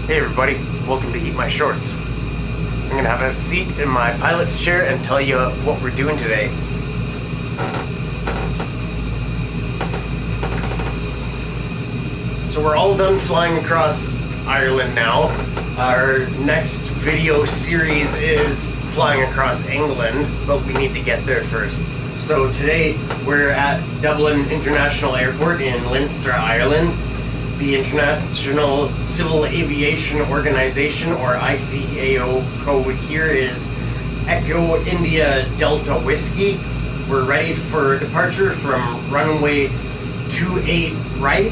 Hey everybody, welcome to HeatMyShorts. I'm going to have a seat in my pilot's chair and tell you what we're doing today. So we're all done flying across Ireland now. Our next video series is flying across England, but we need to get there first. So today we're at Dublin International Airport in Leinster, Ireland. The International Civil Aviation Organization, or ICAO code here is Echo India Delta Whiskey. We're ready for departure from runway 28 right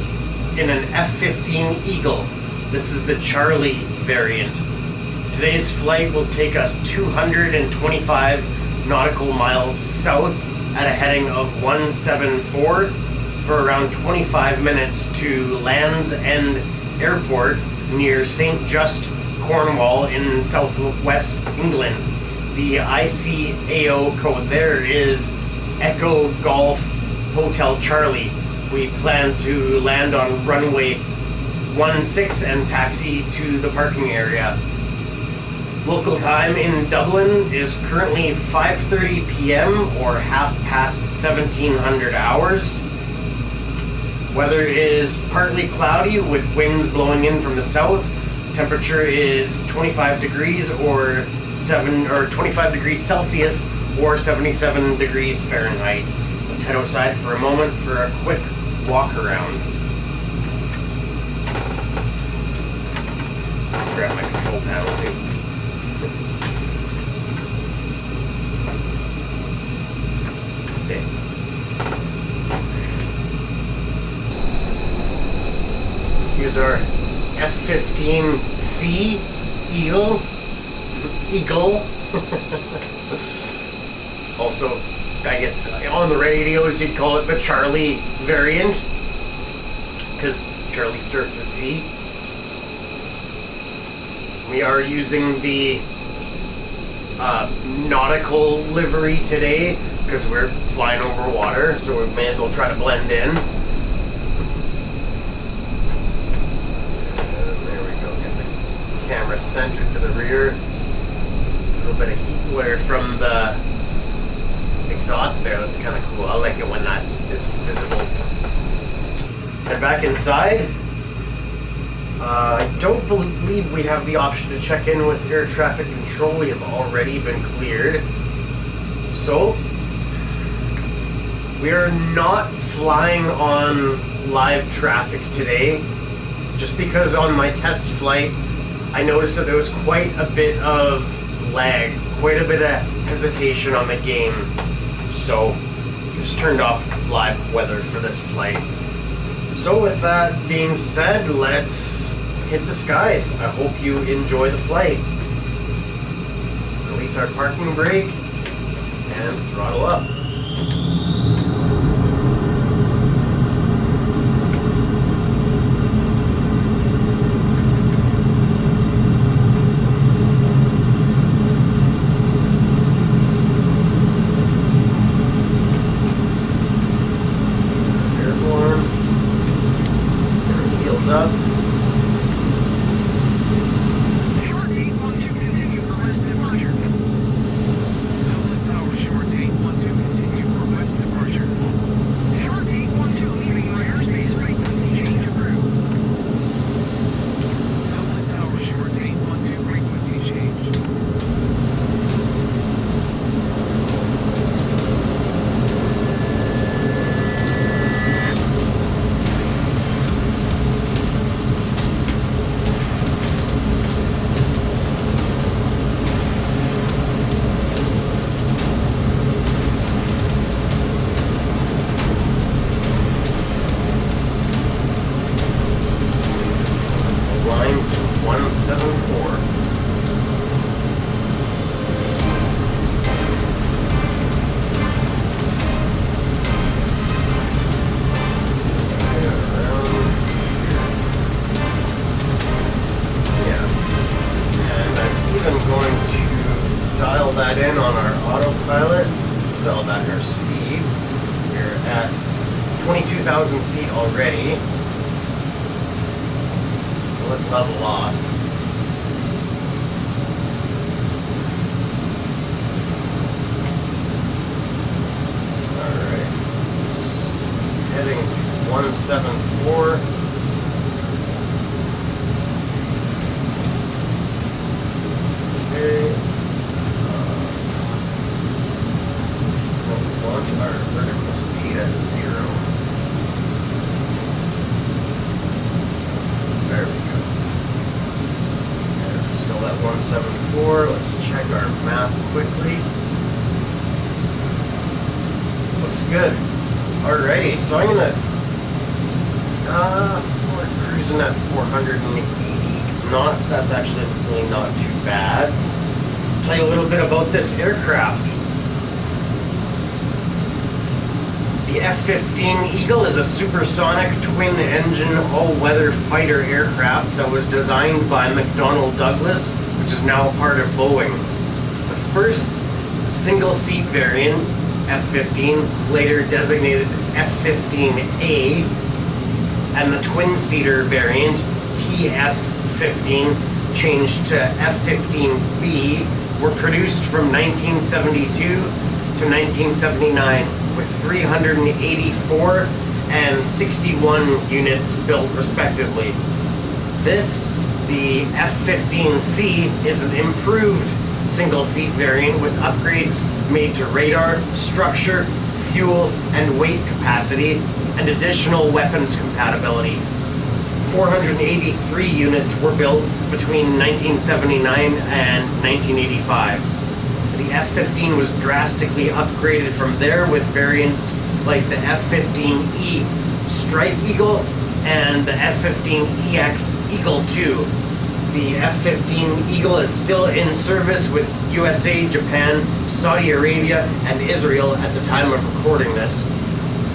in an F-15 Eagle. This is the Charlie variant. Today's flight will take us 225 nautical miles south at a heading of 174 for around 25 minutes to Land's End Airport near St. Just, Cornwall in southwest England. The ICAO code there is Echo Golf Hotel Charlie. We plan to land on runway 16 and taxi to the parking area. Local time in Dublin is currently 5:30 p.m. or 1700 hours. Weather is partly cloudy with winds blowing in from the south. Temperature is 25 degrees or 25 degrees Celsius or 77 degrees Fahrenheit. Let's head outside for a moment for a quick walk around. Grab my control panel too. Stay. Here's our F-15C Eagle. Also, I guess on the radios you'd call it the Charlie variant, because Charlie starts with C. We are using the nautical livery today because we're flying over water, so we may as well try to blend in. Camera centered to the rear. A little bit of heat glare from the exhaust there. That's kind of cool. I like it when that is visible. Head back inside. I don't believe we have the option to check in with air traffic control. We have already been cleared. So, we are not flying on live traffic today, just because on my test flight I noticed that there was quite a bit of lag, quite a bit of hesitation on the game. So, just turned off live weather for this flight. So with that being said, let's hit the skies. I hope you enjoy the flight. Release our parking brake and throttle up. Up. Short 812 continue for west departure. Dublin Tower, short 812 continue for west departure. Short 812 leaving right airspace, frequency change approved. Dublin Tower, short 812 frequency change. Line 174. I'm going to dial that in on our autopilot, dial that in our speed. We're at 22,000 feet already. Let's level off. heading 174. Okay. We'll launch our vertical speed at 0. There we go. And still at 174. Let's check our map quickly. Looks good. Alrighty, so I'm gonna we're cruising at 480 knots. That's actually really not too bad. Tell you a little bit about this aircraft. The F-15 Eagle is a supersonic twin-engine all-weather fighter aircraft that was designed by McDonnell Douglas, which is now part of Boeing. The first single-seat variant, F-15, later designated F-15A, and the twin-seater variant, TF-15, changed to F-15B, were produced from 1972 to 1979, with 384 and 61 units built respectively. The F-15C, is an improved single-seat variant with upgrades made to radar, structure, fuel, and weight capacity, and additional weapons compatibility. 483 units were built between 1979 and 1985. The F-15 was drastically upgraded from there with variants like the F-15E Strike Eagle and the F-15EX Eagle II. The F-15 Eagle is still in service with USA, Japan, Saudi Arabia, and Israel at the time of recording this.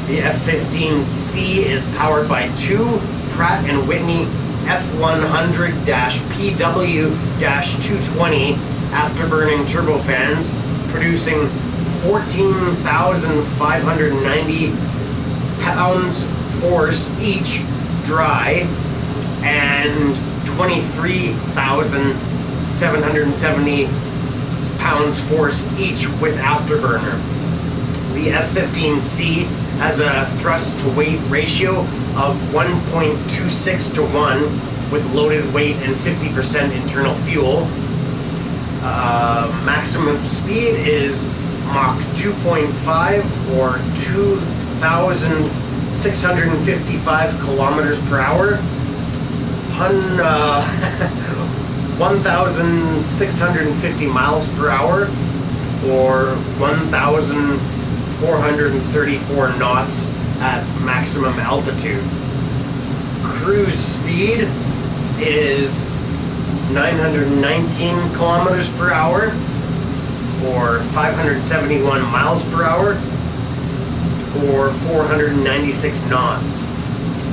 The F-15C is powered by two Pratt & Whitney F100-PW-220 afterburning turbofans, producing 14,590 pounds force each dry and 23,770 pounds force each with afterburner. The F-15C has a thrust to weight ratio of 1.26 to 1 with loaded weight and 50% internal fuel. Maximum speed is Mach 2.5 or 2,655 kilometers per hour. 1,650 miles per hour, or 1,434 knots at maximum altitude. Cruise speed is 919 kilometers per hour, or 571 miles per hour, or 496 knots.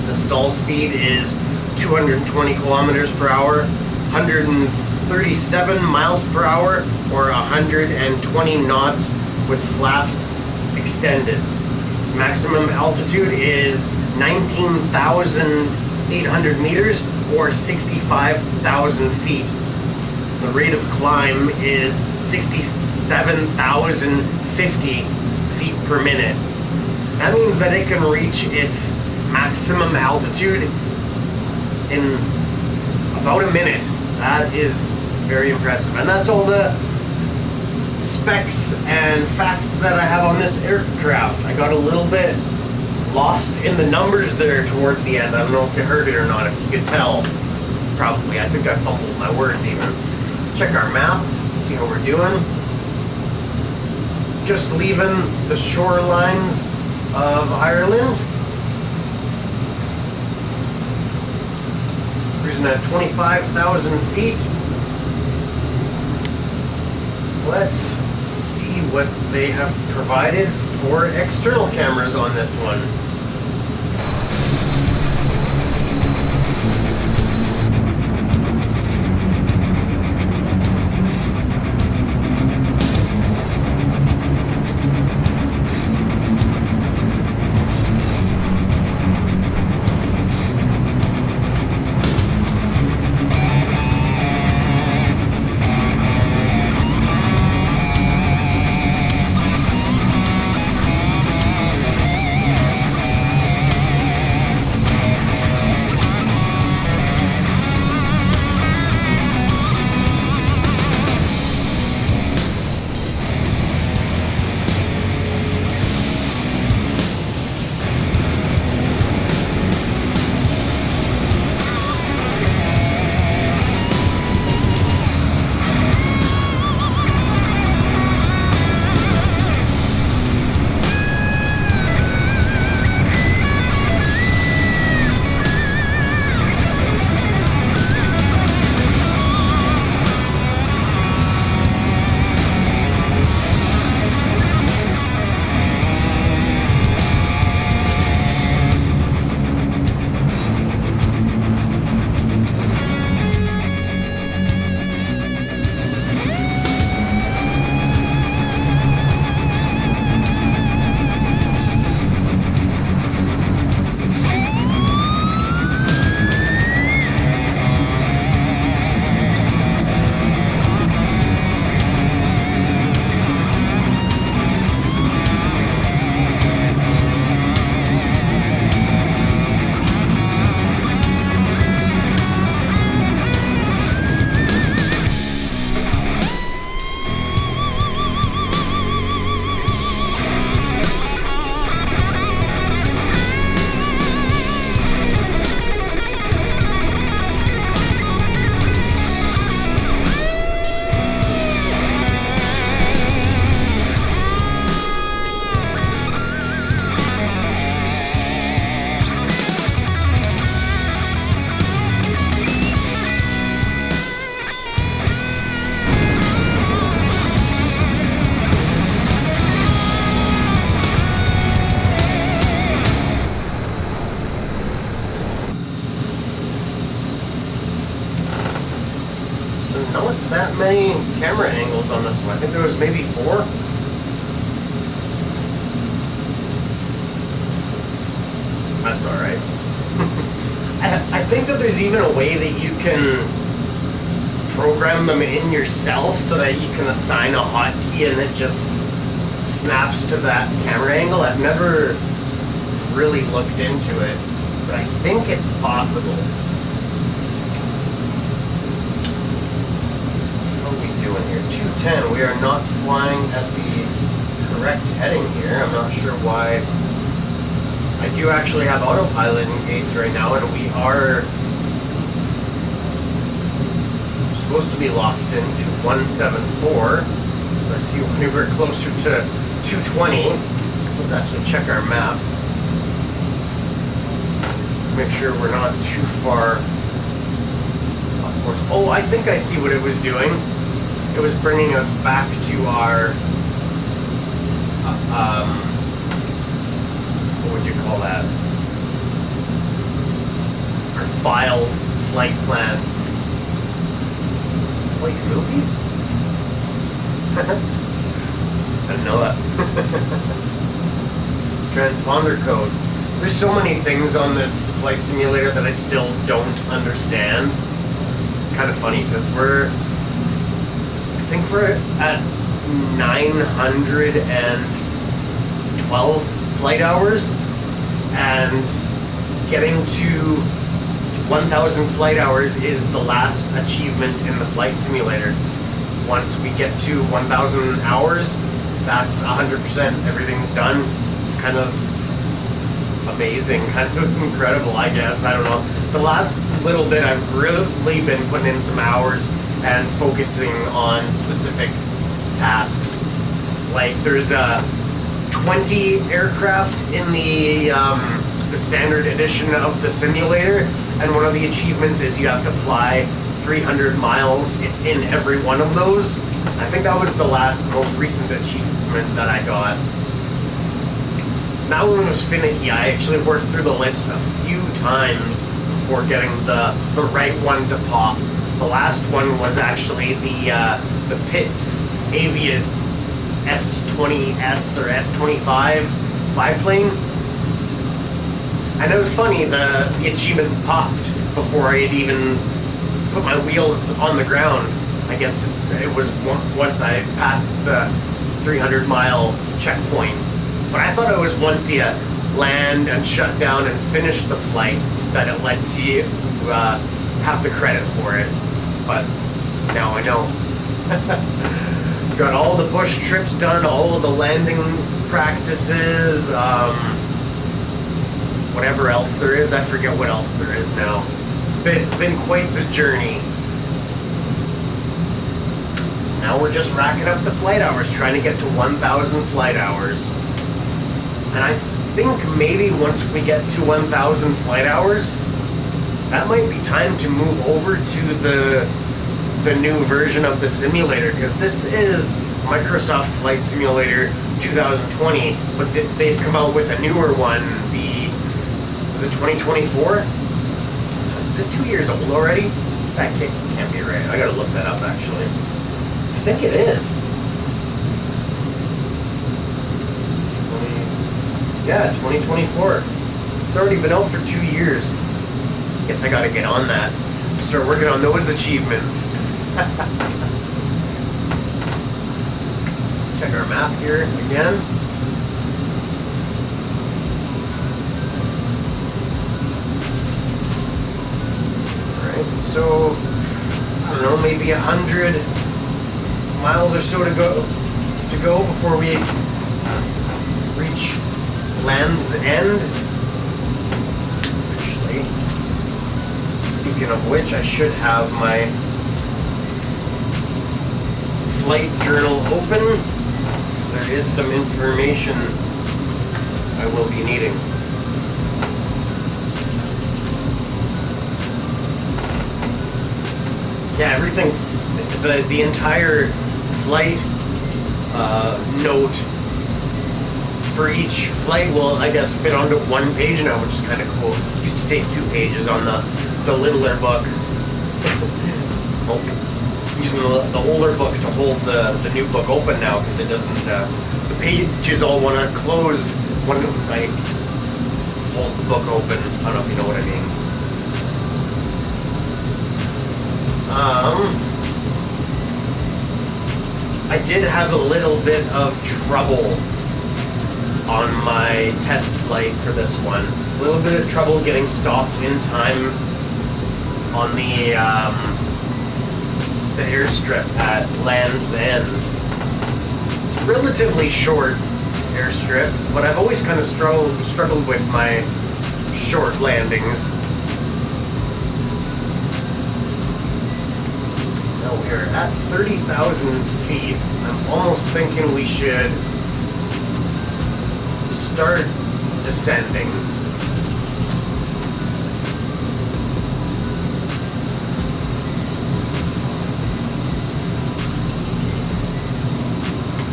The stall speed is 220 kilometers per hour, 137 miles per hour, or 120 knots with flaps extended. Maximum altitude is 19,800 meters, or 65,000 feet. The rate of climb is 67,050 feet per minute. That means that it can reach its maximum altitude in about a minute. That is very impressive. And that's all the specs and facts that I have on this aircraft. I got a little bit lost in the numbers there towards the end. I don't know if you heard it or not, if you could tell. Probably. I think I fumbled my words even. Let's check our map, see how we're doing. Just leaving the shorelines of Ireland. Cruising at 25,000 feet. Let's see what they have provided for external cameras on this one. camera angles on this one. I think there was maybe 4. That's alright. I think that there's even a way that you can program them in yourself so that you can assign a hotkey and it just snaps to that camera angle. I've never really looked into it, but I think it's possible. What are we doing here? 210. We are not flying at the correct heading here. I'm not sure why. I do actually have autopilot engaged right now, and we are supposed to be locked into 174. I see we were closer to 220. Let's actually check our map. Make sure we're not too far off course. Oh, I think I see what it was doing. It was bringing us back to our what would you call that? Our file flight plan. Like movies? I didn't know that. Transponder code. There's so many things on this flight simulator that I still don't understand. It's kind of funny because I think we're at 912 flight hours, and getting to 1,000 flight hours is the last achievement in the flight simulator. Once we get to 1,000 hours, that's 100%. Everything's done. It's kind of amazing, kind of incredible, I guess. I don't know. The last little bit, I've really been putting in some hours and focusing on specific tasks. Like there's 20 aircraft in the standard edition of the simulator, and one of the achievements is you have to fly 300 miles in every one of those. I think that was the most recent achievement that I got. That one was finicky. I actually worked through the list a few times before getting the right one to pop. The last one was actually the Pitts Aviate S20S or S25 biplane. And it was funny, the achievement popped before I had even put my wheels on the ground. I guess it was once I passed the 300-mile checkpoint. But I thought it was once you land and shut down and finish the flight that it lets you have the credit for it. But now I know. Got all the push trips done, all of the landing practices, whatever else there is. I forget what else there is now. It's been quite the journey. Now we're just racking up the flight hours, trying to get to 1,000 flight hours. And I think maybe once we get to 1,000 flight hours, that might be time to move over to the new version of the simulator, because this is Microsoft Flight Simulator 2020, but they've come out with a newer one. Was it 2024? Is it 2 years old already? That can't be right. I gotta look that up actually. I think it is. Yeah, 2024. It's already been out for 2 years. Guess I gotta get on that. Start working on those achievements. Let's check our map here again. Alright, so I don't know, maybe 100 miles or so to go before we reach Land's End. Actually, speaking of which, I should have my flight journal open. There is some information I will be needing. Yeah, everything, the entire flight note for each flight will, I guess, fit onto one page now, which is kind of cool. Used to take 2 pages on the littler book. Oh. using the older book to hold the new book open now because it doesn't. The pages all want to close when I hold the book open. I don't know if you know what I mean. I did have a little bit of trouble on my test flight for this one. A little bit of trouble getting stopped in time on the airstrip at Land's End. It's a relatively short airstrip, but I've always kind of struggled with my short landings. Now we're at 30,000 feet. I'm almost thinking we should start descending.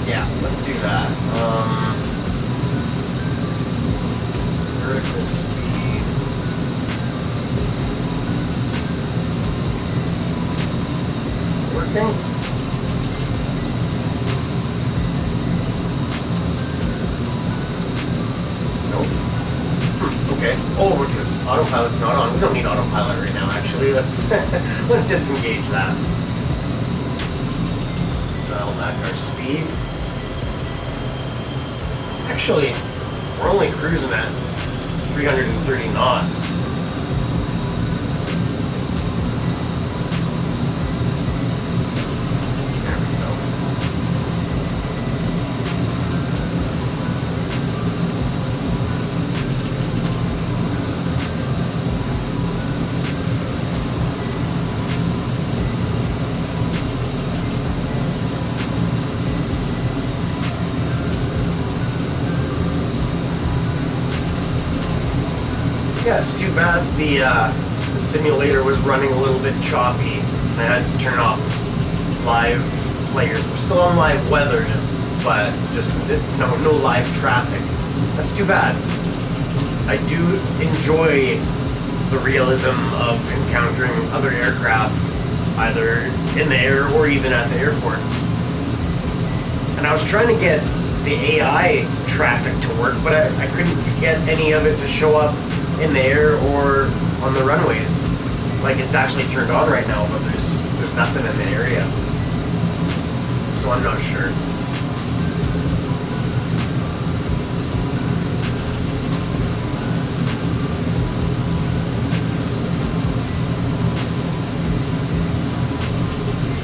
Yeah, let's do that. Vertical speed. Working? Nope. Okay. Oh, because autopilot's not on. We don't need autopilot right now, actually. Let's let's disengage that. Dial back our speed. Actually, we're only cruising at 330 knots. There we go. Yeah, it's too bad the simulator was running a little bit choppy. I had to turn off live players. We're still on live weather, but just no live traffic. That's too bad. I do enjoy the realism of encountering other aircraft, either in the air or even at the airports. And I was trying to get the AI traffic to work, but I couldn't get any of it to show up in the air or on the runways. Like, it's actually turned on right now, but there's nothing in the area. So I'm not sure.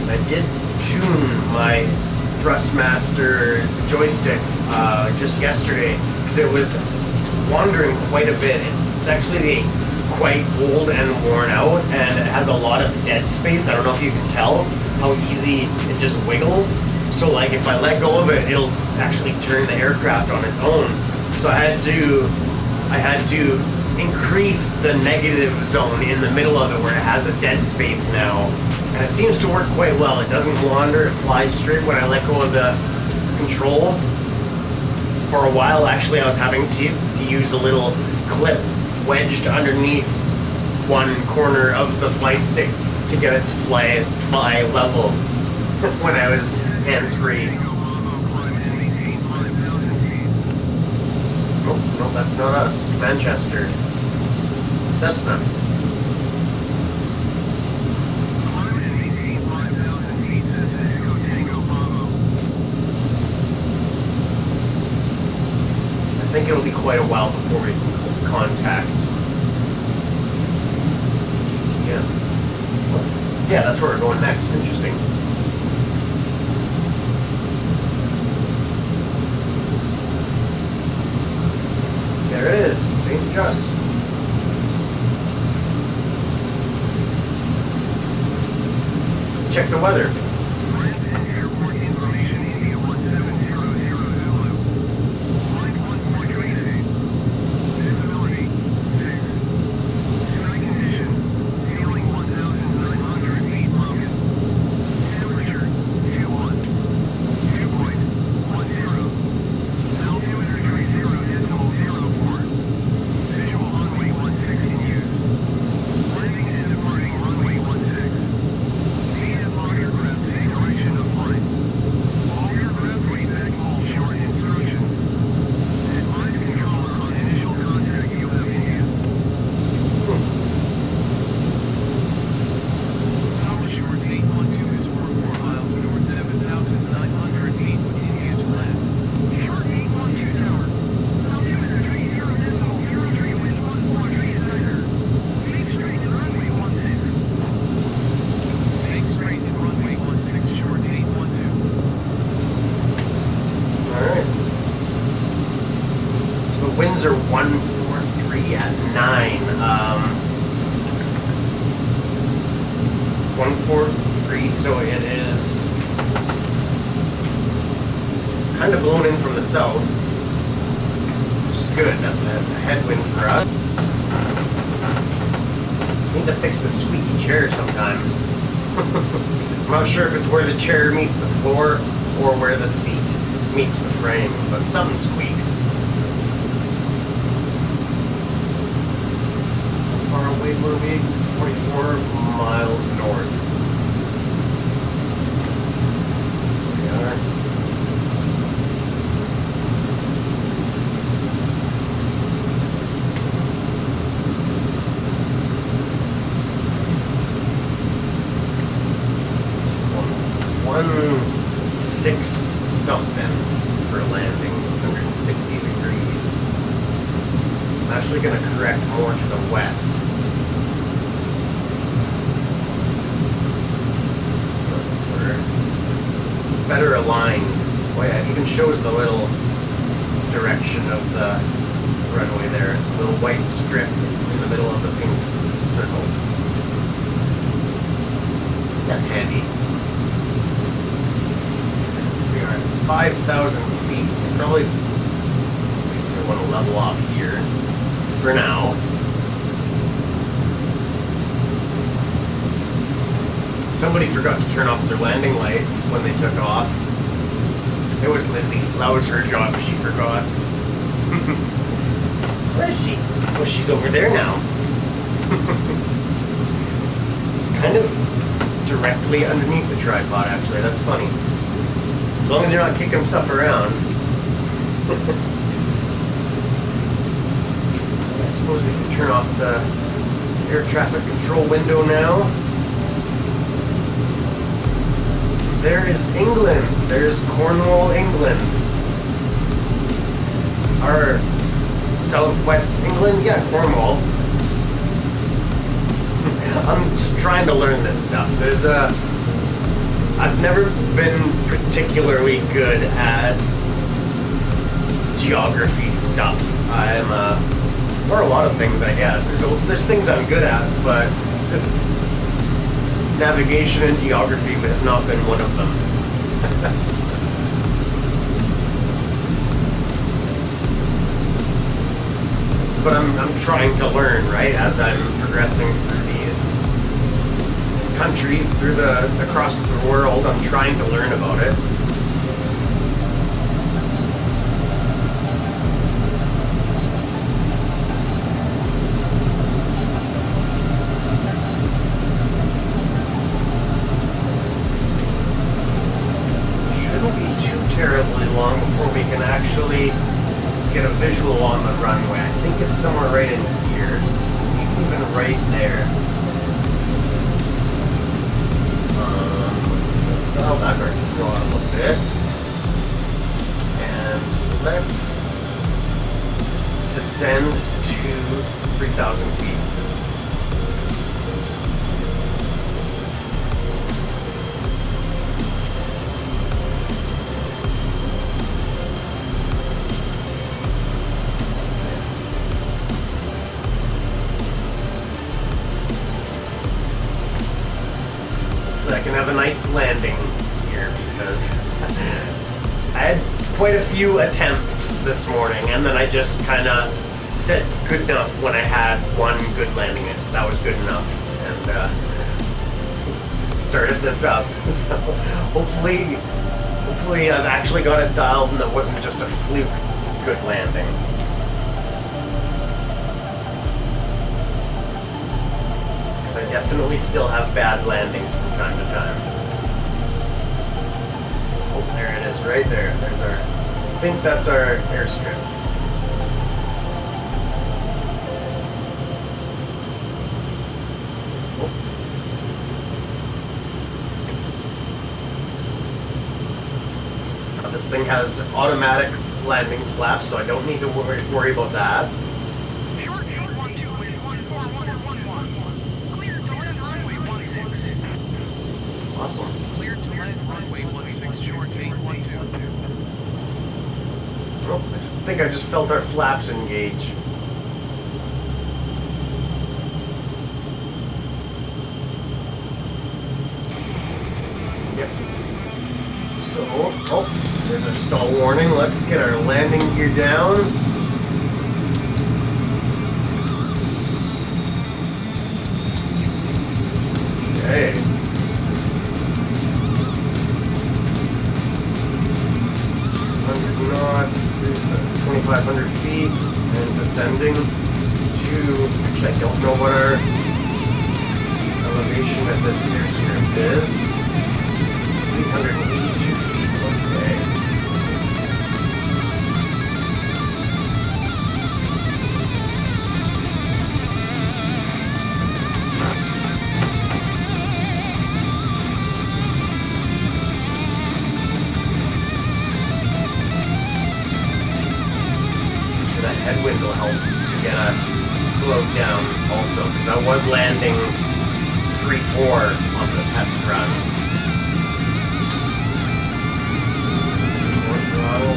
I did tune my Thustmaster joystick just yesterday because it was wandering quite a bit. It's actually quite old and worn out, and it has a lot of dead space. I don't know if you can tell how easy it just wiggles. So like if I let go of it, it'll actually turn the aircraft on its own. So I had to increase the negative zone in the middle of it where it has a dead space now. And it seems to work quite well. It doesn't wander, it flies straight when I let go of the control. For a while, actually, I was having to use a little clip wedged underneath one corner of the flight stick to get it to fly level when I was hands-free. Oh, no, that's not us. Manchester. Cessna. I think it'll be quite a while before we contact. Yeah, that's where we're going next. Interesting. There it is. St. Just. Check the weather. terrain. 143, so it is kind of blown in from the south, which is good. That's a headwind for us. Need to fix the squeaky chair sometime. I'm not sure if it's where the chair meets the floor or where the seat meets the frame, but something squeaks. How far away were we? 44 miles north. There we are. Six something for landing, 160 degrees. I'm actually going to correct more to the west. So we're better aligned. Boy, it even shows the little direction of the runway there. A little white strip in the middle of the pink circle. That's handy. 5,000 feet, so probably want to level off here for now. Somebody forgot to turn off their landing lights when they took off. It was Lizzie. That was her job. She forgot. Where is she? Oh, she's over there now. Kind of directly underneath the tripod, actually. That's funny. As long as you're not kicking stuff around. I suppose we can turn off the air traffic control window now. There is England. There's Cornwall, England. Or southwest England? Yeah, Cornwall. I'm just trying to learn this stuff. I've never been particularly good at geography stuff. Or a lot of things, I guess. There's things I'm good at, but this navigation and geography has not been one of them. But I'm trying to learn, right, as I'm progressing through these countries, across the world. I'm trying to learn about it. Shouldn't be too terribly long before we can actually get a visual on the runway. I think it's somewhere right in here, even right there. Dial back our control on a little bit, and let's descend to 3,000 feet. I can have a nice landing here because I had quite a few attempts this morning, and then I just kind of said good enough when I had one good landing. I said that was good enough, and started this up. So hopefully I've actually got it dialed and it wasn't just a fluke good landing. I definitely still have bad landings from time to time. Oh, there it is, right there. There's our, I think that's our airstrip. Oh. Now this thing has automatic landing flaps, so I don't need to worry about that. Awesome. Clear to land runway 16 shorts 812. Oh, I think I just felt our flaps engage. stall warning. Let's get our landing gear down. Okay. 100 knots, 2,500 feet, and descending to, actually I don't know what our elevation at this airstrip is. 382 feet, okay. That headwind will help get us slowed down also, because I was landing 3-4 on the test run. More throttle.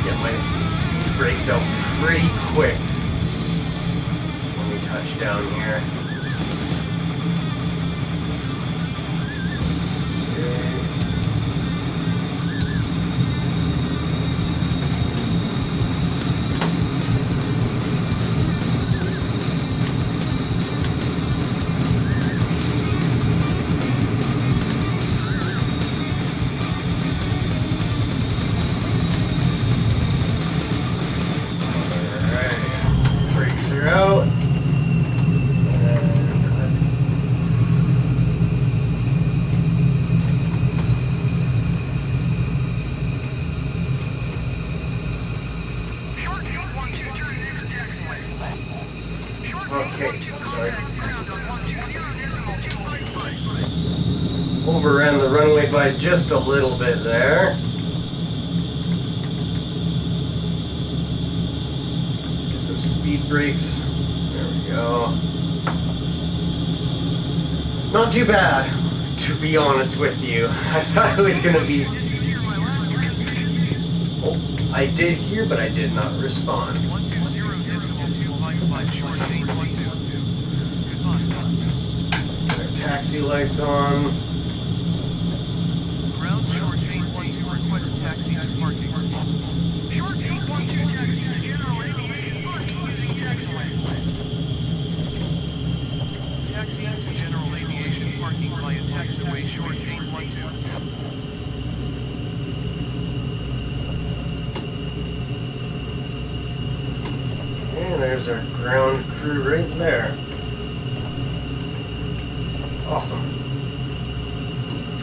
Get my speed brakes out pretty quick when we touch down here. Okay, sorry. Overran the runway by just a little bit there. Let's get those speed brakes. There we go. Not too bad, to be honest with you. I thought it was going to be... Oh, I did hear, but I did not respond. 120.255 short 812. Our taxi lights on. Ground short 812 request taxi to parking. Short 812 taxi to general aviation parking using taxiway. Taxi to general aviation parking via taxiway short 812. And there's our ground crew right there. Awesome.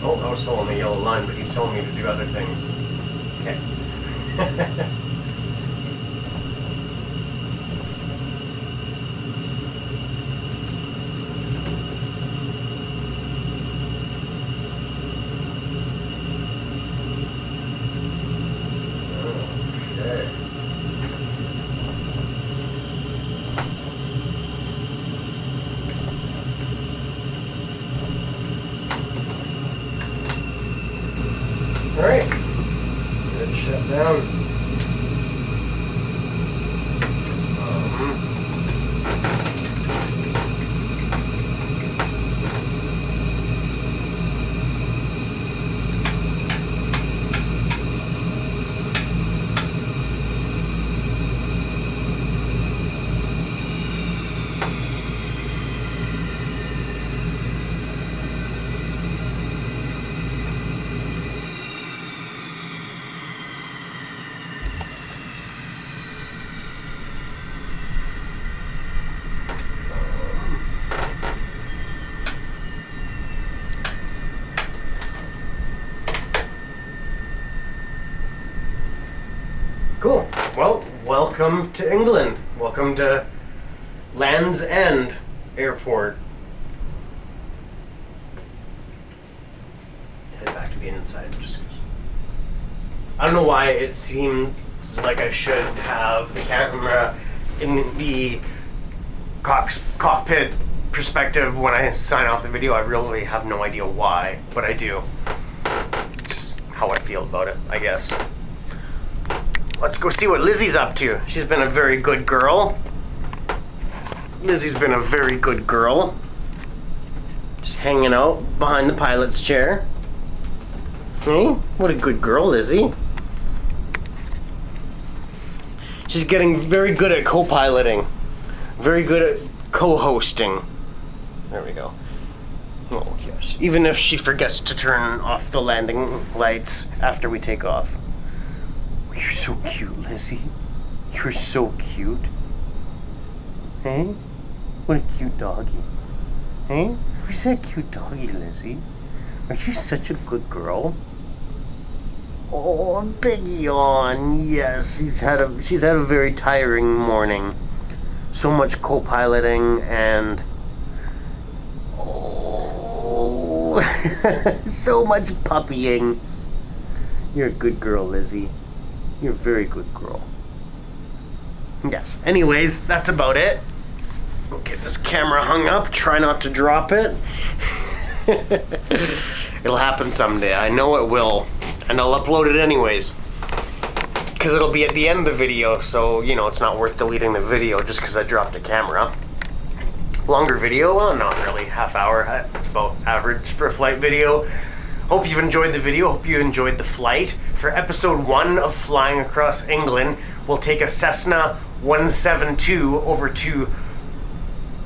Oh, I was following the yellow line, but he's telling me to do other things. Okay. Okay. Alright, good shutdown. Cool. Well, welcome to England. Welcome to Land's End Airport. Head back to the inside. I don't know why it seemed like I should have the camera in the cockpit perspective when I sign off the video. I really have no idea why, but I do. It's just how I feel about it, I guess. Let's go see what Lizzie's up to. She's been a very good girl. Lizzie's been a very good girl. Just hanging out behind the pilot's chair. Hey, what a good girl, Lizzie. She's getting very good at co-piloting. Very good at co-hosting. There we go. Oh, yes. Even if she forgets to turn off the landing lights after we take off. Oh, you're so cute, Lizzie. You're so cute. Hey? What a cute doggy. Hey? Who's that cute doggy, Lizzie? Aren't you such a good girl? Oh, big yawn. Yes, she's had a very tiring morning. So much co-piloting and so much puppying. You're a good girl, Lizzie. You're a very good girl. Yes. Anyways, that's about it. Go get this camera hung up. Try not to drop it. It'll happen someday. I know it will. And I'll upload it anyways. Because it'll be at the end of the video, so, you know, it's not worth deleting the video just because I dropped a camera. Longer video? Well, not really. Half hour. It's about average for a flight video. Hope you've enjoyed the video. Hope you enjoyed the flight. For episode 1 of Flying Across England, we'll take a Cessna 172 over to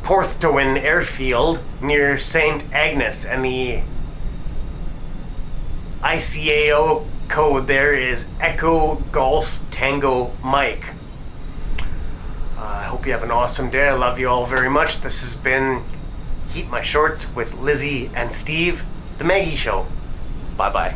Porthtowan Airfield near St. Agnes, and the ICAO code there is Echo Golf Tango Mike. I hope you have an awesome day. I love you all very much. This has been Heat My Shorts with Lizzie and Steve, The Maggie Show. Bye-bye.